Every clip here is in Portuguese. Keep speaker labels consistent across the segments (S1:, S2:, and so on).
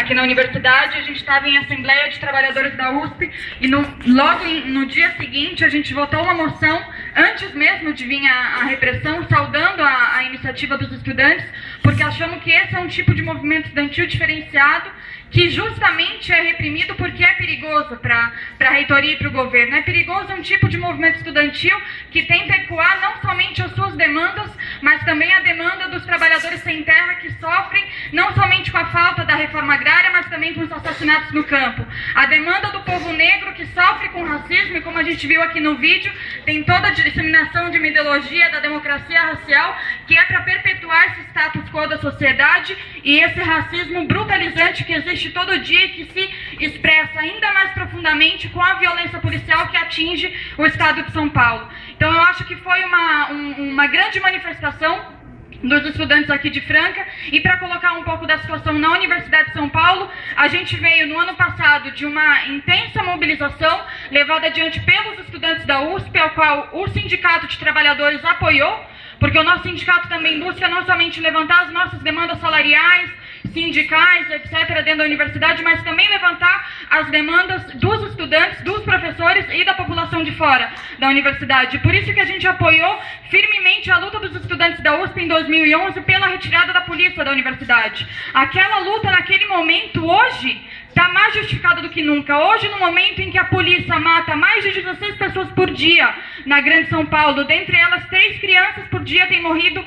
S1: aqui na universidade. A gente estava em Assembleia de Trabalhadores da USP e logo no dia seguinte a gente votou uma moção, antes mesmo de vir a repressão, saudando a iniciativa dos estudantes, porque achamos que esse é um tipo de movimento estudantil diferenciado, que justamente é reprimido porque é perigoso para a reitoria e para o governo. É perigoso um tipo de movimento estudantil que tenta ecoar não somente as suas demandas, mas também a demanda dos trabalhadores sem terra que sofrem não somente com a falta da reforma agrária, mas também com os assassinatos no campo. A demanda do povo negro que sofre com racismo, e como a gente viu aqui no vídeo, tem toda a disseminação de uma ideologia da democracia racial que é para perpetuar esse status quo da sociedade e esse racismo brutalizante que existe todo dia e que se expressa ainda mais profundamente com a violência policial que atinge o estado de São Paulo. Então eu acho que foi uma grande manifestação dos estudantes aqui de Franca, e para colocar um pouco da situação na Universidade de São Paulo, a gente veio no ano passado de uma intensa mobilização levada adiante pelos estudantes da USP, ao qual o Sindicato de Trabalhadores apoiou, porque o nosso sindicato também busca não somente levantar as nossas demandas salariais, sindicais, etc., dentro da universidade, mas também levantar as demandas dos estudantes, dos professores e da população de fora da universidade. Por isso que a gente apoiou firmemente a luta dos estudantes da USP em 2011 pela retirada da polícia da universidade. Aquela luta, naquele momento, hoje, está mais justificada do que nunca. Hoje, no momento em que a polícia mata mais de 16 pessoas por dia na Grande São Paulo, dentre elas 3 crianças por dia têm morrido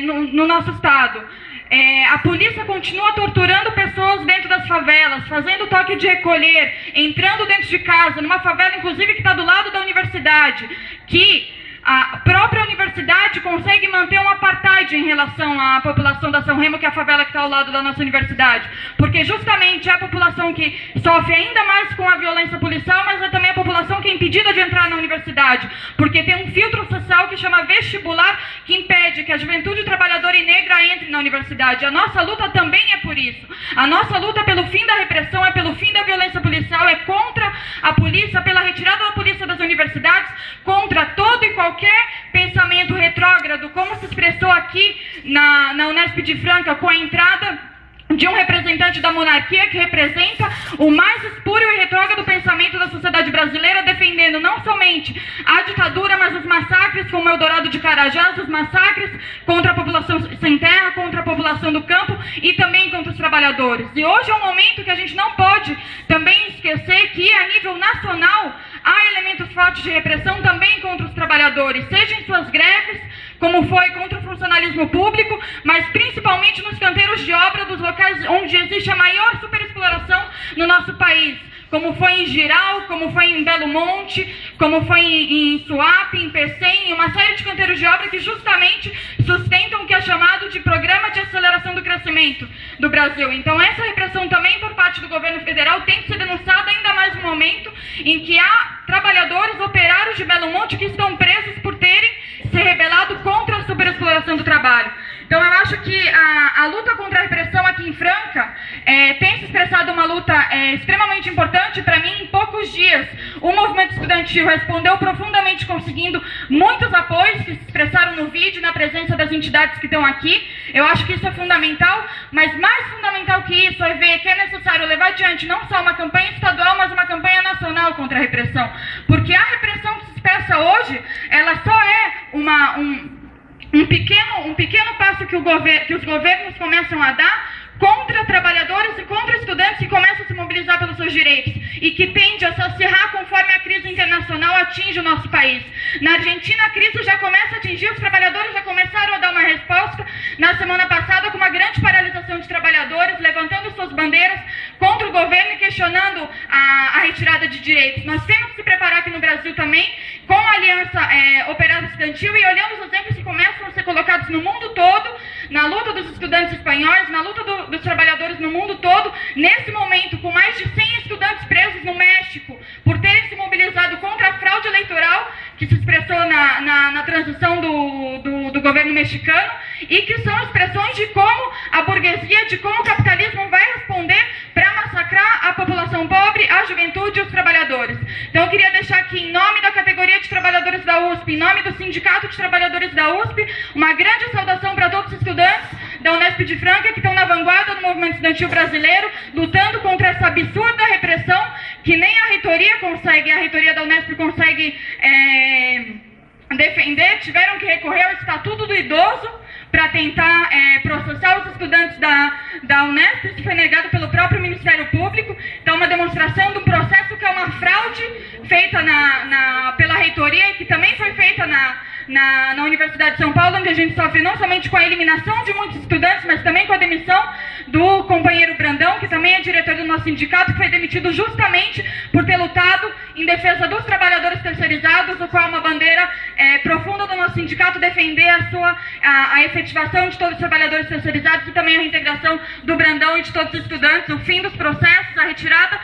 S1: no nosso estado. A polícia continua torturando pessoas dentro das favelas, fazendo toque de recolher, entrando dentro de casa, numa favela inclusive que está do lado da universidade, que a própria universidade consegue manter um apartheid em relação à população da São Remo, que é a favela que está ao lado da nossa universidade, porque justamente é a população que sofre ainda mais com a violência policial, mas é também a população que é impedida de entrar na universidade, porque tem um filtro social que chama vestibular, que impede que a juventude trabalhadora e negra entre na universidade. A nossa luta também é por isso. A nossa luta é pelo fim da repressão, é pelo fim da violência policial, é contra a polícia, pela retirada da polícia das universidades, contra todo e qualquer pensamento retrógrado, como se expressou aqui na Unesp de Franca, com a entrada de um representante da monarquia que representa o mais espúrio e retrógrado pensamento da sociedade brasileira, defendendo não somente a ditadura, mas os massacres como o Eldorado de Carajás, os massacres contra a população sem terra, contra a população do campo e também contra os trabalhadores. E hoje é um momento que a gente não pode também esquecer que, a nível nacional, há elementos fortes de repressão também contra os trabalhadores, seja em suas greves, como foi contra o funcionalismo público, mas principalmente nos canteiros de obra dos locais onde existe a maior superexploração no nosso país, como foi em Giral, como foi em Belo Monte, como foi em Suape, em Pecém, uma série de canteiros de obra que justamente sustentam o que é chamado de Programa de Aceleração do Crescimento do Brasil. Então essa repressão também por parte do governo federal tem que ser denunciada, ainda mais no momento em que há trabalhadores operários de Belo Monte que estão presos por terem se rebelado contra a superexploração do trabalho. Então eu acho que a luta contra a repressão aqui em Franca tem se expressado uma luta extremamente importante. Para mim, em poucos dias, o movimento estudantil respondeu profundamente, conseguindo muitos apoios que se expressaram no vídeo, na presença das entidades que estão aqui. Eu acho que isso é fundamental, mas mais fundamental que isso é ver que é necessário levar adiante não só uma campanha estadual, mas uma campanha nacional contra a repressão. Porque a repressão que se expressa hoje, ela só é um pequeno passo que os governos começam a dar contra trabalhadores e contra estudantes que começam a se mobilizar pelos seus direitos e que tende a se acirrar conforme a crise internacional atinge o nosso país. Na Argentina, a crise já começa a atingir, os trabalhadores já começaram a dar uma resposta na semana passada com uma grande paralisação de trabalhadores, levantando suas bandeiras contra o governo e questionando a retirada de direitos. Nós temos que se preparar aqui no Brasil também com a Aliança Operária Estudantil e olhando os exemplos que começam a ser colocados no mundo todo, na luta dos estudantes espanhóis, na luta dos trabalhadores no mundo todo, nesse momento, com mais de 100 estudantes presos no México, por terem se mobilizado contra a fraude eleitoral que se expressou na transição do governo mexicano, e que são expressões de como a burguesia, de como o capitalismo vai responder para massacrar a população pobre, a juventude e os trabalhadores. Então eu queria deixar aqui, em nome da categoria de trabalhadores da USP, em nome do Sindicato de Trabalhadores da USP, uma grande saudação para todos os estudantes da Unesp de Franca que estão na vanguarda movimento estudantil brasileiro, lutando contra essa absurda repressão que nem a reitoria da Unesp consegue defender. Tiveram que recorrer ao Estatuto do Idoso para tentar processar os estudantes da Unesp. Isso foi negado pelo próprio Ministério Público. Então, uma demonstração de um processo que é uma fraude feita pela reitoria e que também foi feita na Universidade de São Paulo, onde a gente sofre não somente com a eliminação de muitos estudantes, mas também com a demissão do companheiro Brandão, que também é diretor do nosso sindicato, que foi demitido justamente por ter lutado em defesa dos trabalhadores terceirizados, o qual é uma bandeira profunda do nosso sindicato, defender a efetivação de todos os trabalhadores terceirizados e também a reintegração do Brandão e de todos os estudantes, o fim dos processos, a retirada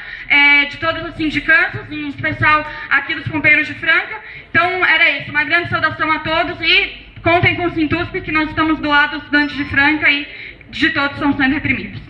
S1: de todas as sindicâncias, em especial aqui dos companheiros de Franca. Então, era isso. Uma grande saudação a todos e contem com o Sintusp, que nós estamos do lado dos estudantes de Franca e de todos que estão sendo reprimidos.